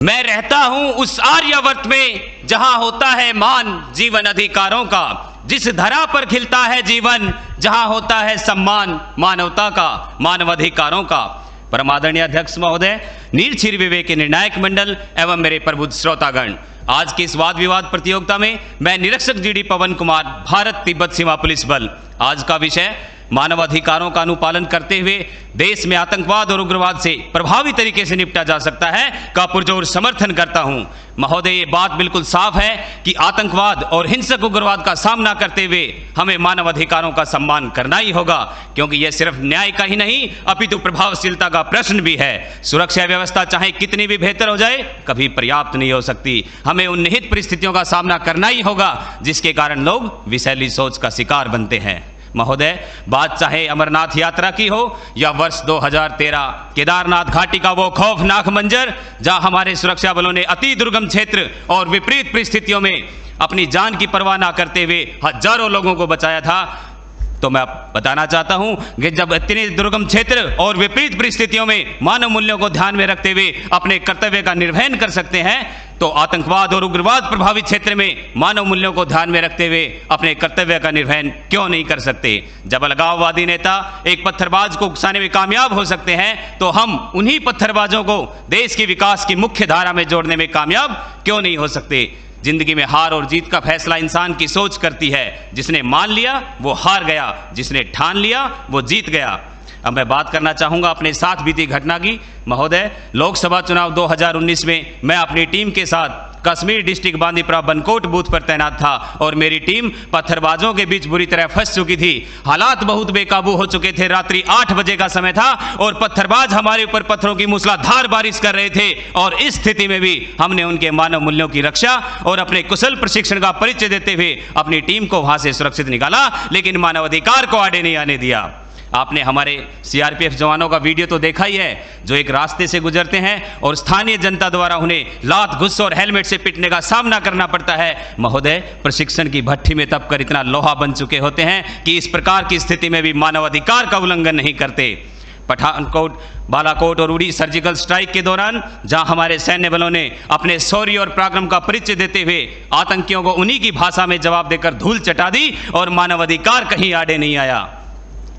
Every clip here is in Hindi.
मैं रहता हूं उस आर्यावर्त में जहां होता है मान जीवन अधिकारों का, जिस धरा पर खिलता है जीवन जहां होता है सम्मान मानवता का, मानवाधिकारों का। परमादरणीय अध्यक्ष महोदय, नीलछिर विवेक के निर्णायक मंडल एवं मेरे प्रबुद्ध श्रोतागण, आज की इस वाद विवाद प्रतियोगिता में मैं निरीक्षक जीडी पवन कुमार, भारत तिब्बत सीमा पुलिस बल। आज का विषय मानवाधिकारों का अनुपालन करते हुए देश में आतंकवाद और उग्रवाद से प्रभावी तरीके से निपटा जा सकता है का पुरजोर समर्थन करता हूं। महोदय, ये बात बिल्कुल साफ है कि आतंकवाद और हिंसक उग्रवाद का सामना करते हुए हमें मानवाधिकारों का सम्मान करना ही होगा, क्योंकि यह सिर्फ न्याय का ही नहीं अपितु प्रभावशीलता का प्रश्न भी है। सुरक्षा व्यवस्था चाहे कितनी भी बेहतर हो जाए कभी पर्याप्त नहीं हो सकती। हमें उन निहित परिस्थितियों का सामना करना ही होगा जिसके कारण लोग विषैली सोच का शिकार बनते हैं। महोदय, बात चाहे अमरनाथ यात्रा की हो या वर्ष 2013 केदारनाथ घाटी का वो खौफनाक मंजर जहां हमारे सुरक्षा बलों ने अति दुर्गम क्षेत्र और विपरीत परिस्थितियों में अपनी जान की परवाह न करते हुए हजारों लोगों को बचाया था, तो मैं बताना चाहता हूं कि जब इतने दुर्गम क्षेत्र और विपरीत परिस्थितियों में मानव मूल्यों को ध्यान में रखते हुए अपने कर्तव्य का निर्वहन कर सकते हैं, तो आतंकवाद और उग्रवाद प्रभावित क्षेत्र में मानव मूल्यों को ध्यान में रखते हुए अपने कर्तव्य का निर्वहन क्यों नहीं कर सकते। जब अलगाववादी नेता एक पत्थरबाज को उकसाने में कामयाब हो सकते हैं, तो हम उन्हीं पत्थरबाजों को देश के विकास की मुख्य धारा में जोड़ने में कामयाब क्यों नहीं हो सकते। जिंदगी में हार और जीत का फैसला इंसान की सोच करती है। जिसने मान लिया वो हार गया, जिसने ठान लिया वो जीत गया। अब मैं बात करना चाहूंगा अपने साथ बीती घटना की। महोदय, लोकसभा चुनाव 2019 में मैं अपनी टीम के साथ कश्मीर डिस्ट्रिक्ट बांदीपुरा बनकोट बूथ पर तैनात था और मेरी टीम पत्थरबाजों के बीच बुरी तरह फंस चुकी थी। हालात बहुत बेकाबू हो चुके थे। रात्रि 8 बजे का समय था और पत्थरबाज हमारे ऊपर पत्थरों की मूसलाधार बारिश कर रहे थे, और इस स्थिति में भी हमने उनके मानव मूल्यों की रक्षा और अपने कुशल प्रशिक्षण का परिचय देते हुए अपनी टीम को वहां से सुरक्षित निकाला, लेकिन मानवाधिकार को आड़े नहीं आने दिया। आपने हमारे सीआरपीएफ जवानों का वीडियो तो देखा ही है, जो एक रास्ते से गुजरते हैं और स्थानीय जनता द्वारा उन्हें लात, गुस्से और हेलमेट से पिटने का सामना करना पड़ता है। महोदय, प्रशिक्षण की भट्ठी में तपकर इतना लोहा बन चुके होते हैं कि इस प्रकार की स्थिति में भी मानवाधिकार का उल्लंघन नहीं करते। पठानकोट, बालाकोट और उड़ी सर्जिकल स्ट्राइक के दौरान जहां हमारे सैन्य बलों ने अपने शौर्य और पराक्रम का परिचय देते हुए आतंकियों को उन्हीं की भाषा में जवाब देकर धूल चटा दी और मानवाधिकार कहीं आड़े नहीं आया।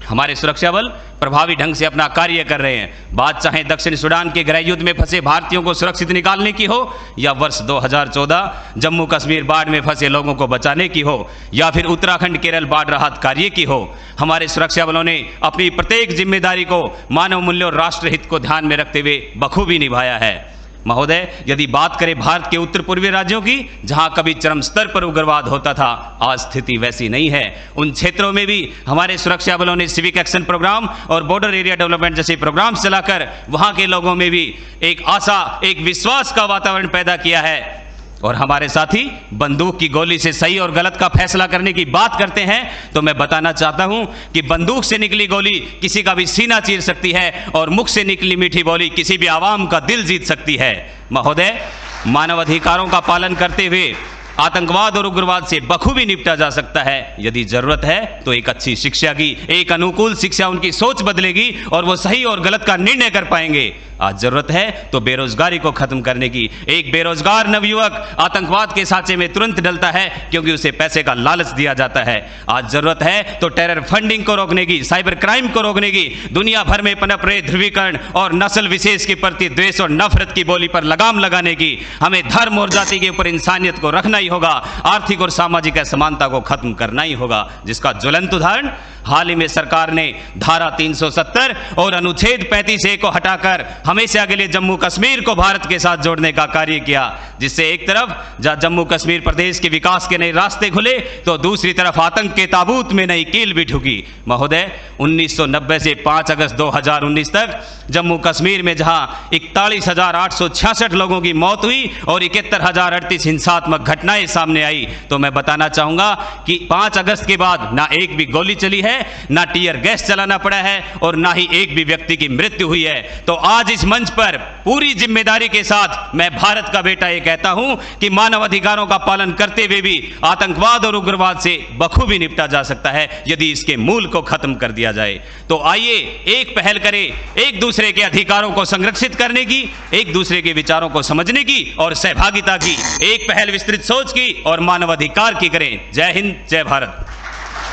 हमारे सुरक्षा बल प्रभावी ढंग से अपना कार्य कर रहे हैं। बात चाहे दक्षिण सूडान के गृह युद्ध में फंसे भारतीयों को सुरक्षित निकालने की हो, या वर्ष 2014 जम्मू कश्मीर बाढ़ में फंसे लोगों को बचाने की हो, या फिर उत्तराखंड केरल बाढ़ राहत कार्य की हो, हमारे सुरक्षा बलों ने अपनी प्रत्येक जिम्मेदारी को मानव मूल्य और राष्ट्रहित को ध्यान में रखते हुए बखूबी निभाया है। महोदय, यदि बात करें भारत के उत्तर पूर्वी राज्यों की, जहां कभी चरम स्तर पर उग्रवाद होता था, आज स्थिति वैसी नहीं है। उन क्षेत्रों में भी हमारे सुरक्षा बलों ने सिविक एक्शन प्रोग्राम और बॉर्डर एरिया डेवलपमेंट जैसे प्रोग्राम चलाकर वहां के लोगों में भी एक आशा, एक विश्वास का वातावरण पैदा किया है। और हमारे साथी बंदूक की गोली से सही और गलत का फैसला करने की बात करते हैं, तो मैं बताना चाहता हूं कि बंदूक से निकली गोली किसी का भी सीना चीर सकती है और मुख से निकली मीठी बोली किसी भी आवाम का दिल जीत सकती है। महोदय, मानवाधिकारों का पालन करते हुए आतंकवाद और उग्रवाद से बखूबी निपटा जा सकता है। यदि जरूरत है तो एक अच्छी शिक्षा की, एक अनुकूल शिक्षा उनकी सोच बदलेगी और वो सही और गलत का निर्णय कर पाएंगे। आज जरूरत है तो बेरोजगारी को खत्म करने की। एक बेरोजगार नवयुवक आतंकवाद के सांचे में तुरंत डलता है क्योंकि उसे पैसे का लालच दिया जाता है। आज जरूरत है तो टेरर फंडिंग को रोकने की, साइबर क्राइम को रोकने की, दुनिया भर में पनप रहे ध्रुवीकरण और नस्ल विशेष के प्रति द्वेष और नफरत की बोली पर लगाम लगाने की। हमें धर्म और जाति के ऊपर इंसानियत को रखना ही होगा। आर्थिक और सामाजिक असमानता को खत्म करना ही होगा, जिसका ज्वलंत उदाहरण हाल ही में सरकार ने धारा 370 और अनुच्छेद 35A को हटाकर हमेशा के लिए जम्मू कश्मीर को भारत के साथ जोड़ने का कार्य किया, जिससे एक तरफ जहां जम्मू कश्मीर प्रदेश के विकास के नए रास्ते खुले, तो दूसरी तरफ आतंक के ताबूत में नई कील भी ठुकी। महोदय, 1990 से 5 अगस्त 2019 तक जम्मू कश्मीर में जहां 41,866 लोगों की मौत हुई और 71,038 हिंसात्मक घटनाएं सामने आई, तो मैं बताना चाहूंगा कि 5 अगस्त के बाद ना एक भी गोली चली है ना टीयर गैस चलाना पड़ा है और ना ही एक भी व्यक्ति की मृत्यु हुई है। तो आज इस मंच पर पूरी जिम्मेदारी के साथ मैं भारत का बेटा ये कहता हूं कि मानव अधिकारों का पालन करते हुए भी आतंकवाद और उग्रवाद से बखूबी निपटा जा सकता है यदि इसके मूल को खत्म कर दिया जाए। तो आइए एक पहल करें, एक दूसरे के अधिकारों को संरक्षित करने की, एक दूसरे के विचारों को समझने की और सहभागिता की एक पहल विस्तृत सोच की और मानवाधिकार की करें। जय हिंद, जय भारत।